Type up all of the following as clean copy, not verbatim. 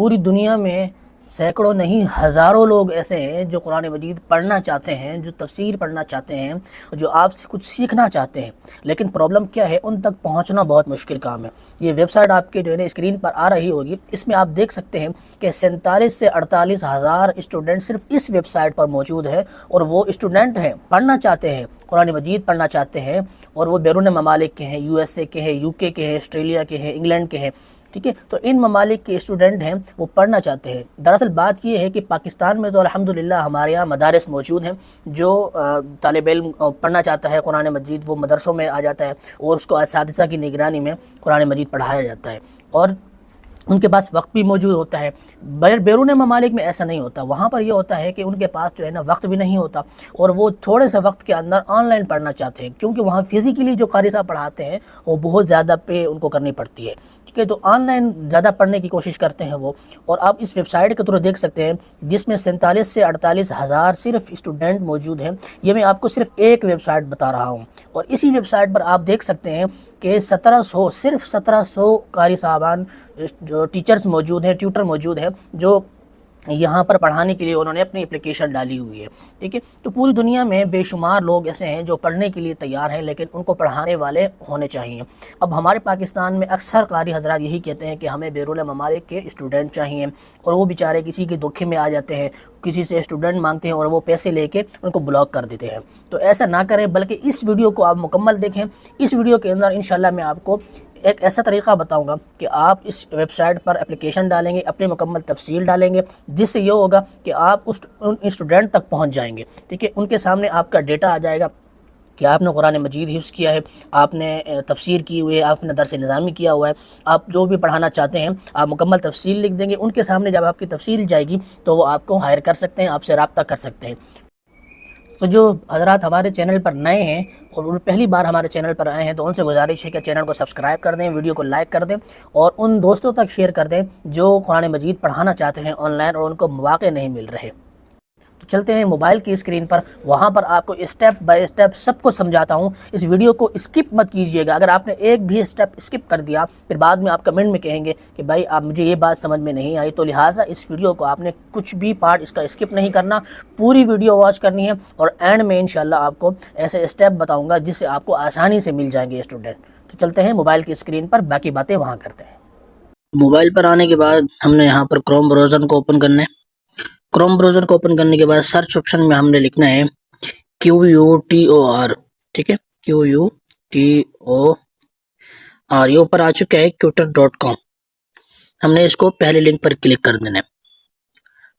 पूरी दुनिया में सैकड़ों नहीं हज़ारों लोग ऐसे हैं जो कुरान मजीद पढ़ना चाहते हैं, जो तफसीर पढ़ना चाहते हैं, जो आपसे कुछ सीखना चाहते हैं, लेकिन प्रॉब्लम क्या है, उन तक पहुंचना बहुत मुश्किल काम है। ये वेबसाइट आपके जो है ना स्क्रीन पर आ रही होगी, इसमें आप देख सकते हैं कि 47 से 48 हज़ार स्टूडेंट सिर्फ इस वेबसाइट पर मौजूद है, और वो स्टूडेंट हैं, पढ़ना चाहते हैं, कुरान मजीद पढ़ना चाहते हैं, और वो बैरून ममालिक के हैं, USA के हैं, UK के हैं, ऑस्ट्रेलिया के हैं, इंग्लैंड के हैं। ठीक है, तो इन ममालिक के स्टूडेंट हैं, वो पढ़ना चाहते हैं। दरअसल बात ये है कि पाकिस्तान में तो अल्हम्दुलिल्लाह हमारे यहाँ मदारिस मौजूद हैं, जो तालिब इल्म पढ़ना चाहता है कुरान मजीद, वो मदरसों में आ जाता है और उसको असातिज़ा की निगरानी में कुरान मजीद पढ़ाया जाता है, और उनके पास वक्त भी मौजूद होता है। बैरून ममालिक में ऐसा नहीं होता। वहाँ पर यह होता है कि उनके पास जो है ना वक्त भी नहीं होता, और वो थोड़े से वक्त के अंदर ऑनलाइन पढ़ना चाहते हैं, क्योंकि वहाँ फ़िज़िकली जो कारी साहब पढ़ाते हैं वो बहुत ज़्यादा पे उनको करनी पड़ती है। ठीक है, तो ऑनलाइन ज़्यादा पढ़ने की कोशिश करते हैं वो, और आप इस वेबसाइट के थ्रू देख सकते हैं जिसमें 47 से 48 हज़ार सिर्फ स्टूडेंट मौजूद हैं। ये मैं आपको सिर्फ एक वेबसाइट बता रहा हूँ, और इसी वेबसाइट पर आप देख सकते हैं कि 1700 सिर्फ 1700 कारी साहबान जो टीचर्स मौजूद हैं, ट्यूटर मौजूद हैं, जो यहाँ पर पढ़ाने के लिए उन्होंने अपनी एप्लीकेशन डाली हुई है। ठीक है, तो पूरी दुनिया में बेशुमार लोग ऐसे हैं जो पढ़ने के लिए तैयार हैं, लेकिन उनको पढ़ाने वाले होने चाहिए। अब हमारे पाकिस्तान में अक्सर कारी हजरात यही कहते हैं कि हमें बैरून ममालिक के स्टूडेंट चाहिए, और वो बेचारे किसी के दुखे में आ जाते हैं, किसी से स्टूडेंट मांगते हैं और वो पैसे लेके उनको ब्लॉक कर देते हैं। तो ऐसा ना करें, बल्कि इस वीडियो को आप मुकम्मल देखें। इस वीडियो के अंदर इंशाल्लाह मैं आपको एक ऐसा तरीक़ा बताऊंगा कि आप इस वेबसाइट पर एप्लीकेशन डालेंगे, अपनी मुकम्मल तफसील डालेंगे, जिससे ये होगा कि आप उन स्टूडेंट तक पहुंच जाएंगे। ठीक है, उनके सामने आपका डेटा आ जाएगा कि आपने कुरान मजीद हिफ्ज़ किया है, आपने तफसीर की हुई है, आपने दरस निज़ामी किया हुआ है, आप जो भी पढ़ाना चाहते हैं आप मुकम्मल तफसील लिख देंगे। उनके सामने जब आपकी तफसील जाएगी तो वो आपको हायर कर सकते हैं, आपसे रब्ता कर सकते हैं। तो जो हजरात हमारे चैनल पर नए हैं और पहली बार हमारे चैनल पर आए हैं, तो उनसे गुजारिश है कि चैनल को सब्सक्राइब कर दें, वीडियो को लाइक कर दें, और उन दोस्तों तक शेयर कर दें जो कुरान मजीद पढ़ाना चाहते हैं ऑनलाइन और उनको मौके नहीं मिल रहे। तो चलते हैं मोबाइल की स्क्रीन पर, वहाँ पर आपको स्टेप बाय स्टेप सबको समझाता हूँ। इस वीडियो को स्किप मत कीजिएगा। अगर आपने एक भी स्टेप स्किप कर दिया, फिर बाद में आप कमेंट में कहेंगे कि भाई आप मुझे ये बात समझ में नहीं आई, तो लिहाजा इस वीडियो को आपने कुछ भी पार्ट इसका स्किप नहीं करना, पूरी वीडियो वॉच करनी है, और एंड में इंशाल्लाह आपको ऐसे स्टेप बताऊँगा जिससे आपको आसानी से मिल जाएंगे स्टूडेंट। तो चलते हैं मोबाइल की स्क्रीन पर, बाकी बातें वहाँ करते हैं। मोबाइल पर आने के बाद हमने यहाँ पर क्रोम ब्राउज़र को ओपन करना है। क्रोम ब्राउज़र को ओपन करने के बाद सर्च ऑप्शन में हमने लिखना है QUTOR। ठीक है, QUTOR। ये ऊपर आ चुका है tutor.com। हमने इसको पहले लिंक पर क्लिक कर देना है।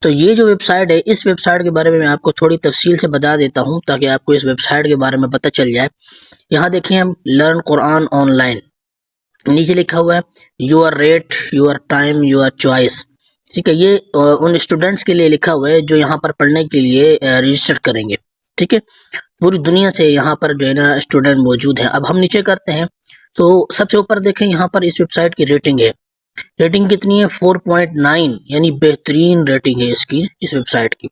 तो ये जो वेबसाइट है, इस वेबसाइट के बारे में मैं आपको थोड़ी तफसील से बता देता हूँ ताकि आपको इस वेबसाइट के बारे में पता चल जाए। यहाँ देखिए हम लर्न कुरान ऑनलाइन, नीचे लिखा हुआ है your rate, your time, your choice. ठीक है, ये उन स्टूडेंट्स के लिए लिखा हुआ है जो यहाँ पर पढ़ने के लिए रजिस्टर करेंगे। ठीक है, पूरी दुनिया से यहाँ पर जो है ना स्टूडेंट मौजूद हैं। अब हम नीचे करते हैं तो सबसे ऊपर देखें, यहाँ पर इस वेबसाइट की रेटिंग है। रेटिंग कितनी है? 4.9, यानी बेहतरीन रेटिंग है इसकी, इस वेबसाइट की।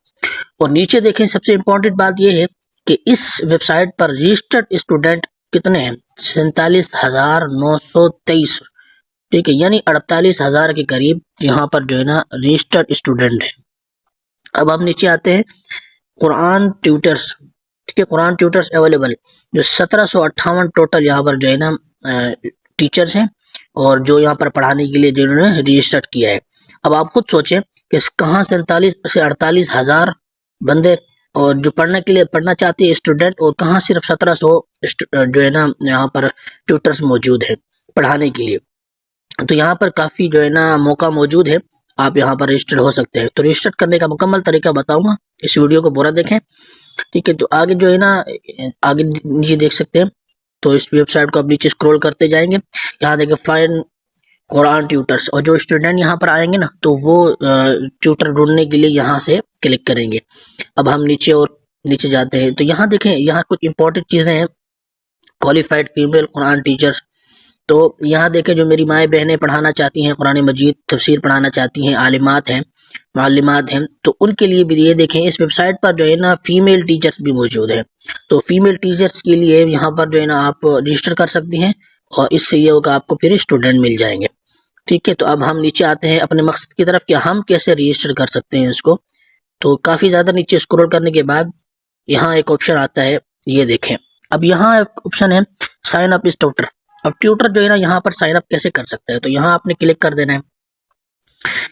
और नीचे देखें, सबसे इम्पोर्टेंट बात यह है कि इस वेबसाइट पर रजिस्टर्ड स्टूडेंट कितने हैं? 47,923। ठीक है, यानी 48,000 के करीब यहाँ पर जो है ना रजिस्टर्ड स्टूडेंट है। अब हम नीचे आते हैं, कुरान ट्यूटर्स। ठीक है, कुरान ट्यूटर्स अवेलेबल, जो 1758 टोटल यहाँ पर जो है ना टीचर्स हैं, और जो यहाँ पर पढ़ाने के लिए जिन्होंने रजिस्टर किया है। अब आप खुद सोचें कि कहाँ 47 से 48,000 बंदे और जो पढ़ने के लिए पढ़ना चाहते हैं स्टूडेंट, और कहाँ सिर्फ 1700 जो है ना यहाँ पर ट्यूटर्स मौजूद है पढ़ाने के लिए। तो यहाँ पर काफ़ी जो है ना मौका मौजूद है, आप यहाँ पर रजिस्टर हो सकते हैं। तो रजिस्टर करने का मुकम्मल तरीका बताऊंगा, इस वीडियो को पूरा देखें। ठीक है, तो आगे जो है ना, आगे नीचे देख सकते हैं, तो इस वेबसाइट को आप नीचे स्क्रॉल करते जाएंगे, यहाँ देखें फाइंड कुरान ट्यूटर्स, और जो स्टूडेंट यहाँ पर आएंगे ना तो वो ट्यूटर ढूंढने के लिए यहाँ से क्लिक करेंगे। अब हम नीचे और नीचे जाते हैं, तो यहाँ देखें, यहाँ कुछ इंपॉर्टेंट चीज़ें हैं, क्वालिफाइड फीमेल कुरान टीचर्स। तो यहाँ देखें, जो मेरी माएँ बहनें पढ़ाना चाहती हैं, कुरान मजीद तफसीर पढ़ाना चाहती हैं, आलिमात हैं, मालिमात हैं, तो उनके लिए भी ये देखें, इस वेबसाइट पर जो है ना फीमेल टीचर्स भी मौजूद है। तो फीमेल टीचर्स के लिए यहाँ पर जो है ना आप रजिस्टर कर सकती हैं, और इससे ये होगा आपको फिर स्टूडेंट मिल जाएंगे। ठीक है, तो अब हम नीचे आते हैं अपने मकसद की तरफ कि हम कैसे रजिस्टर कर सकते हैं इसको। तो काफ़ी ज़्यादा नीचे स्क्रॉल करने के बाद यहाँ एक ऑप्शन आता है, ये देखें। अब यहाँ एक ऑप्शन है साइन अप इस ट्यूटर। अब ट्यूटर जो है ना, यहाँ पर साइन अप कैसे कर सकता है, तो यहाँ आपने क्लिक कर देना है।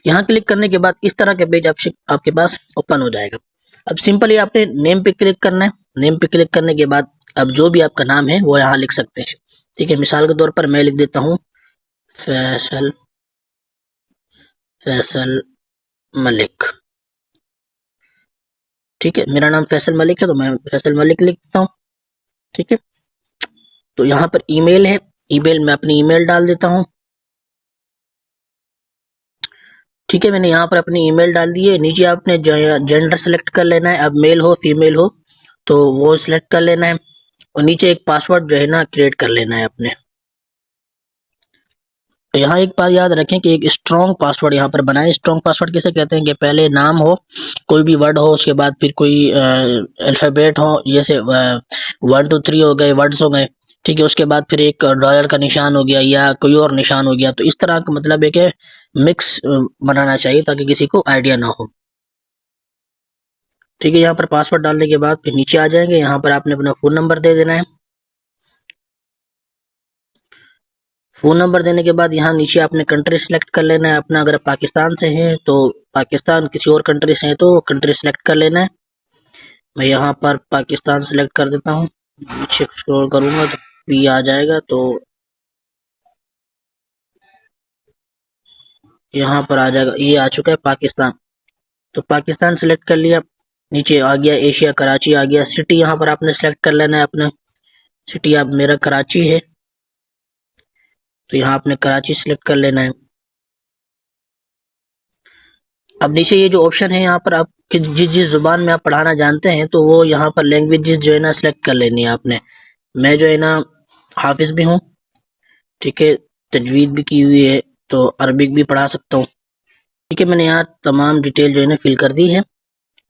यहाँ क्लिक करने के बाद इस तरह के पेज आपके पास ओपन हो जाएगा। अब सिंपली आपने नेम पे क्लिक करना है। नेम पे क्लिक करने के बाद अब जो भी आपका नाम है वो यहाँ लिख सकते हैं। ठीक है, मिसाल के तौर पर मैं लिख देता हूँ फैसल फैसल मलिक। ठीक है, मेरा नाम फैसल मलिक है तो मैं फैसल मलिक लिख देता हूँ। ठीक है, तो यहाँ पर ईमेल है, ईमेल में अपनी ईमेल डाल देता हूँ। ठीक है, मैंने यहाँ पर अपनी ईमेल डाल दी है। नीचे आपने जेंडर सेलेक्ट कर लेना है, अब मेल हो फीमेल हो तो वो सिलेक्ट कर लेना है, और नीचे एक पासवर्ड जो है ना क्रिएट कर लेना है अपने। तो यहाँ एक बात याद रखें कि एक स्ट्रॉन्ग पासवर्ड यहाँ पर बनाएं। स्ट्रॉन्ग पासवर्ड किसे कहते हैं कि पहले नाम हो, कोई भी वर्ड हो, उसके बाद फिर कोई अल्फाबेट हो, जैसे 1 2 3 हो गए, वर्ड्स हो गए। ठीक है, उसके बाद फिर एक डॉलर का निशान हो गया या कोई और निशान हो गया। तो इस तरह का मतलब है कि मिक्स बनाना चाहिए ताकि किसी को आइडिया ना हो। ठीक है, यहाँ पर पासवर्ड डालने के बाद फिर नीचे आ जाएंगे। यहाँ पर आपने अपना फ़ोन नंबर दे देना है। फ़ोन नंबर देने के बाद यहाँ नीचे आपने कंट्री सेलेक्ट कर लेना है अपना। अगर पाकिस्तान से है तो पाकिस्तान, किसी और कंट्री से है तो कंट्री सेलेक्ट कर लेना है। मैं यहाँ पर पाकिस्तान सेलेक्ट कर देता हूँ। नीचे स्क्रॉल करूँगा तो पी आ जाएगा, तो यहाँ पर आ जाएगा, ये आ चुका है पाकिस्तान। तो पाकिस्तान सेलेक्ट कर लिया। नीचे आ गया एशिया, कराची आ गया। सिटी यहाँ पर आपने सेलेक्ट कर लेना है अपना। सिटी आप मेरा कराची है तो यहाँ आपने कराची सेलेक्ट कर लेना है। अब नीचे ये जो ऑप्शन है यहाँ पर आप जिस जिस जुबान में आप पढ़ाना जानते हैं तो वो यहाँ पर लैंग्वेजेस जो है ना सेलेक्ट कर लेनी है आपने। मैं जो है ना हाफिज भी हूँ, ठीक है, तजवीद भी की हुई है, तो अरबिक भी पढ़ा सकता हूँ। ठीक है, मैंने यहाँ तमाम डिटेल जो है ना फिल कर दी है।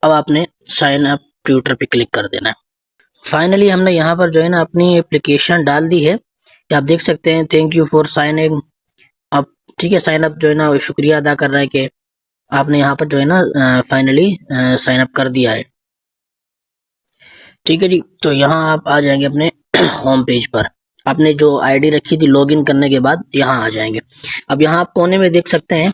अब आपने साइन अप ट्यूटर पे क्लिक कर देना है। फाइनली हमने यहाँ पर जो है ना अपनी एप्लीकेशन डाल दी है। ये आप देख सकते हैं, thank you for sign in up. ठीक है, साइन अप जो है ना शुक्रिया अदा कर रहा है कि आपने यहाँ पर जो है ना फाइनली साइन अप कर दिया है। ठीक है जी, तो यहाँ आप आ जाएंगे अपने होम पेज पर। आपने जो आईडी रखी थी लॉगिन करने के बाद यहाँ आ जाएंगे। अब यहाँ आप कोने में देख सकते हैं,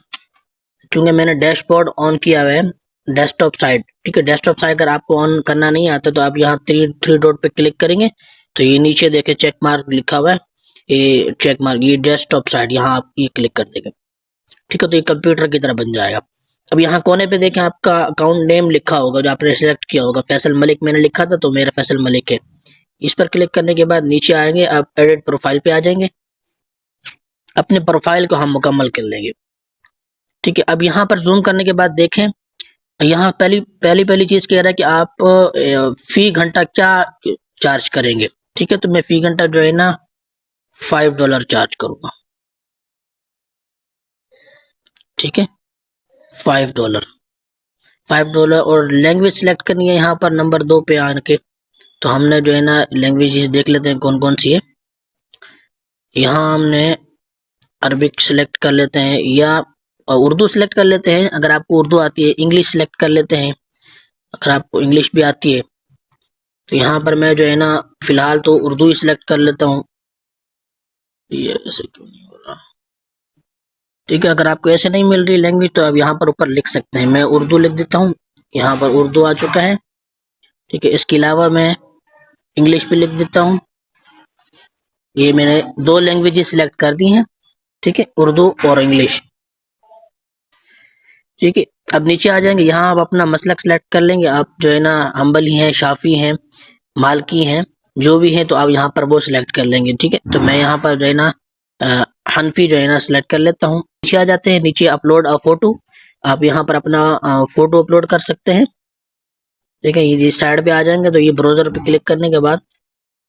चूंकि मैंने डैशबोर्ड ऑन किया हुआ है डेस्कटॉप साइड। ठीक है, डेस्कटॉप साइड अगर आपको ऑन करना नहीं आता तो आप यहाँ थ्री डॉट पे क्लिक करेंगे तो ये नीचे देखे चेक मार्क लिखा हुआ है, ये चेक मार्क, ये डेस्कटॉप साइड, यहाँ आप ये क्लिक कर देंगे। ठीक है, तो ये कंप्यूटर की तरह बन जाएगा। अब यहाँ कोने पे देखें आपका अकाउंट नेम लिखा होगा जो आपने सिलेक्ट किया होगा, फैसल मलिक मैंने लिखा था तो मेरा फैसल मलिक है। इस पर क्लिक करने के बाद नीचे आएंगे, आप एडिट प्रोफाइल पे आ जाएंगे। अपने प्रोफाइल को हम मुकम्मल कर लेंगे। ठीक है, अब यहाँ पर जूम करने के बाद देखें, यहाँ पहली पहली पहली चीज कह रहा है कि आप फी घंटा क्या चार्ज करेंगे। ठीक है, तो मैं फी घंटा जो है ना $5 चार्ज करूंगा। ठीक है, $5 $5। और लैंग्वेज सेलेक्ट करनी है यहाँ पर नंबर 2 पे आके। तो हमने जो है ना लैंग्वेज देख लेते हैं कौन कौन सी है। यहाँ हमने अरबिक सेलेक्ट कर लेते हैं या उर्दू सेलेक्ट कर लेते हैं अगर आपको उर्दू आती है। इंग्लिश सेलेक्ट कर लेते हैं अगर आपको इंग्लिश भी आती है। तो यहाँ पर मैं जो है ना फिलहाल तो उर्दू ही सिलेक्ट कर लेता हूँ। ये ऐसे क्यों नहीं हो रहा। ठीक है, अगर आपको ऐसे नहीं मिल रही लैंग्वेज तो आप यहाँ पर ऊपर लिख सकते हैं। मैं उर्दू लिख देता हूँ, यहाँ पर उर्दू आ चुका है। ठीक है, इसके अलावा मैं इंग्लिश भी लिख देता हूँ। ये मैंने 2 लैंग्वेजेस सिलेक्ट कर दी हैं। ठीक है, उर्दू और इंग्लिश। ठीक है, अब नीचे आ जाएंगे, यहाँ आप अपना मसलक सेलेक्ट कर लेंगे। आप जो है ना हम्बली हैं, शाफी हैं, मालकी हैं, जो भी है तो आप यहाँ पर वो सिलेक्ट कर लेंगे। ठीक है, तो मैं यहाँ पर जो है ना हनफी जो है ना सिलेक्ट कर लेता हूँ। नीचे आ जाते हैं, नीचे अपलोड अ फोटो, आप यहाँ पर अपना फोटो अपलोड कर सकते हैं। ठीक है, ये साइड पे आ जाएंगे तो ये ब्राउजर पे क्लिक करने के बाद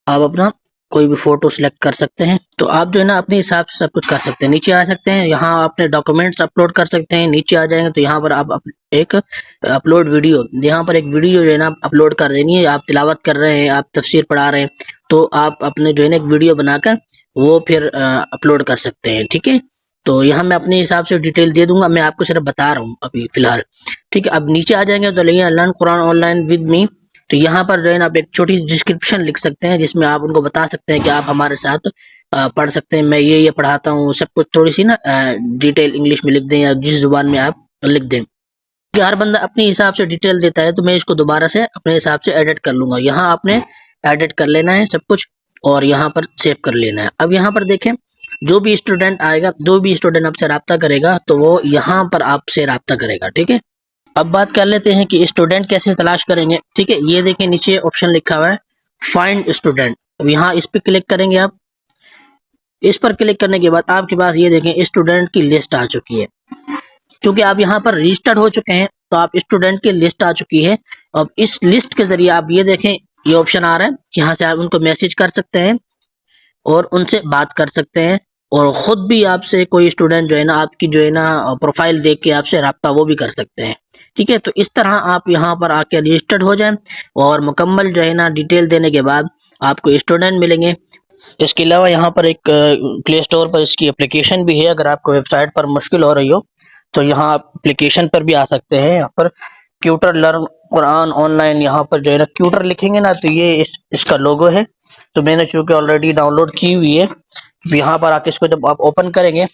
आप अपना कोई भी फोटो सिलेक्ट कर सकते हैं। तो आप जो है ना अपने हिसाब से सब कुछ कर सकते हैं। नीचे आ सकते हैं, यहाँ अपने डॉक्यूमेंट्स अपलोड कर सकते हैं। नीचे आ जाएंगे तो यहाँ पर आप एक अपलोड वीडियो, यहाँ पर एक वीडियो जो है ना अपलोड कर देनी है। आप तिलावत कर रहे हैं, आप तफसीर पढ़ा रहे हैं, तो आप अपने जो है ना एक वीडियो बनाकर वो फिर अपलोड कर सकते हैं। ठीक है, तो यहाँ मैं अपने हिसाब से डिटेल दे दूंगा, मैं आपको सिर्फ बता रहा हूँ अभी फिलहाल। ठीक है, अब नीचे आ जाएंगे तो लेंगे learn Quran online with me. तो यहाँ पर जो है ना आप एक छोटी डिस्क्रिप्शन लिख सकते हैं, जिसमें आप उनको बता सकते हैं कि आप हमारे साथ पढ़ सकते हैं, मैं ये पढ़ाता हूँ, सब कुछ थोड़ी सी ना डिटेल इंग्लिश में लिख दें या जिस जुबान में आप लिख दें। कि हर बंदा अपने हिसाब से डिटेल देता है, तो मैं इसको दोबारा से अपने हिसाब से एडिट कर लूंगा। यहाँ आपने एडिट कर लेना है सब कुछ और यहाँ पर सेव कर लेना है। अब यहाँ पर देखें, जो भी स्टूडेंट आएगा, जो भी स्टूडेंट आपसे रब्ता करेगा तो वो यहाँ पर आपसे रब्ता करेगा। ठीक है, अब बात कर लेते हैं कि स्टूडेंट कैसे तलाश करेंगे। ठीक है, ये देखें नीचे ऑप्शन लिखा हुआ है फाइंड स्टूडेंट। अब यहाँ इस पर क्लिक करेंगे आप। इस पर क्लिक करने के बाद आपके पास ये देखें स्टूडेंट की लिस्ट आ चुकी है। क्योंकि आप यहाँ पर रजिस्टर्ड हो चुके हैं तो आप स्टूडेंट की लिस्ट आ चुकी है। अब इस लिस्ट के जरिए आप ये देखें, ये ऑप्शन आ रहा है, यहाँ से आप उनको मैसेज कर सकते हैं और उनसे बात कर सकते हैं, और खुद भी आपसे कोई स्टूडेंट जो है ना आपकी जो है ना प्रोफाइल देख के आपसे रब्ता वो भी कर सकते हैं। ठीक है, तो इस तरह आप यहाँ पर आके रजिस्टर्ड हो जाएं और मुकम्मल जो है ना डिटेल देने के बाद आपको स्टूडेंट मिलेंगे। इसके अलावा यहाँ पर एक प्ले स्टोर पर इसकी एप्लीकेशन भी है। अगर आपको वेबसाइट पर मुश्किल हो रही हो तो यहाँ आप एप्लीकेशन पर भी आ सकते हैं। यहाँ पर ट्यूटर लर्न कुरान ऑनलाइन, यहाँ पर जो है ना ट्यूटर लिखेंगे ना तो ये इसका लोगो है। तो मैंने चूंकि ऑलरेडी डाउनलोड की हुई है, यहाँ पर आके इसको जब आप ओपन करेंगे,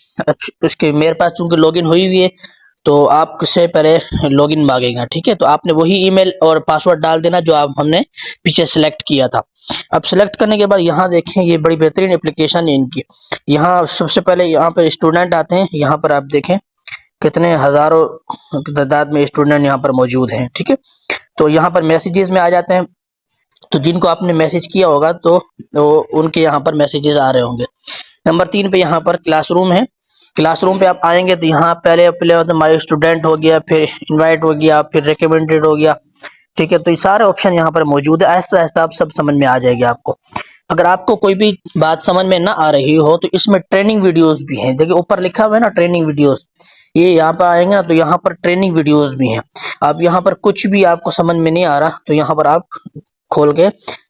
इसके मेरे पास चूंकि लॉगिन हुई हुई है तो आपसे पहले लॉगिन मांगेगा। ठीक है, तो आपने वही ईमेल और पासवर्ड डाल देना जो आप हमने पीछे सिलेक्ट किया था। अब सिलेक्ट करने के बाद यहाँ देखें, ये बड़ी बेहतरीन एप्लीकेशन है इनकी। यहाँ सबसे पहले यहाँ पर स्टूडेंट आते हैं, यहाँ पर आप देखें कितने हजारों तादाद में स्टूडेंट यहाँ पर मौजूद हैं। ठीक है, तो यहाँ पर मैसेजेस में आ जाते हैं, तो जिनको आपने मैसेज किया होगा तो उनके यहाँ पर मैसेजेस आ रहे होंगे। नंबर 3 पे यहाँ पर क्लासरूम है। क्लासरूम पे आप आएंगे तो यहाँ पहले माई स्टूडेंट हो गया, फिर इनवाइट हो गया, फिर रिकमेंडेड हो गया। ठीक है, तो ये सारे ऑप्शन यहाँ पर मौजूद है। आहिस्ता आहिस्ता आप सब समझ में आ जाएगी आपको। अगर आपको कोई भी बात समझ में ना आ रही हो तो इसमें ट्रेनिंग वीडियोस भी हैं। देखिए ऊपर लिखा हुआ है ना ट्रेनिंग वीडियोस, ये यहाँ पर आएंगे ना तो यहाँ पर ट्रेनिंग वीडियोस भी हैं। आप यहाँ पर कुछ भी आपको समझ में नहीं आ रहा तो यहाँ पर आप खोल के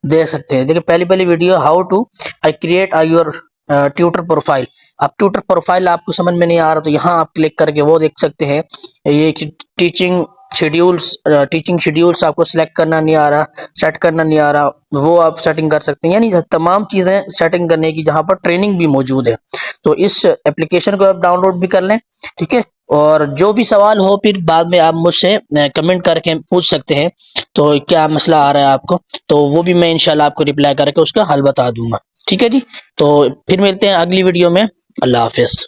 देख सकते हैं। देखिए पहली video how to I create your tutor profile. आप ट्यूटर प्रोफाइल आपको समझ में नहीं आ रहा तो यहाँ आप क्लिक करके वो देख सकते हैं। ये टीचिंग शेड्यूल्स आपको सिलेक्ट करना नहीं आ रहा, सेट करना नहीं आ रहा, वो आप सेटिंग कर सकते हैं। यानी तमाम चीजें सेटिंग करने की जहाँ पर ट्रेनिंग भी मौजूद है। तो इस एप्लीकेशन को आप डाउनलोड भी कर लें। ठीक है, और जो भी सवाल हो फिर बाद में आप मुझसे कमेंट करके पूछ सकते हैं, तो क्या मसला आ रहा है आपको, तो वो भी मैं इंशाल्लाह आपको रिप्लाई करके उसका हल बता दूंगा। ठीक है जी, तो फिर मिलते हैं अगली वीडियो में। अल्लाह हाफिज।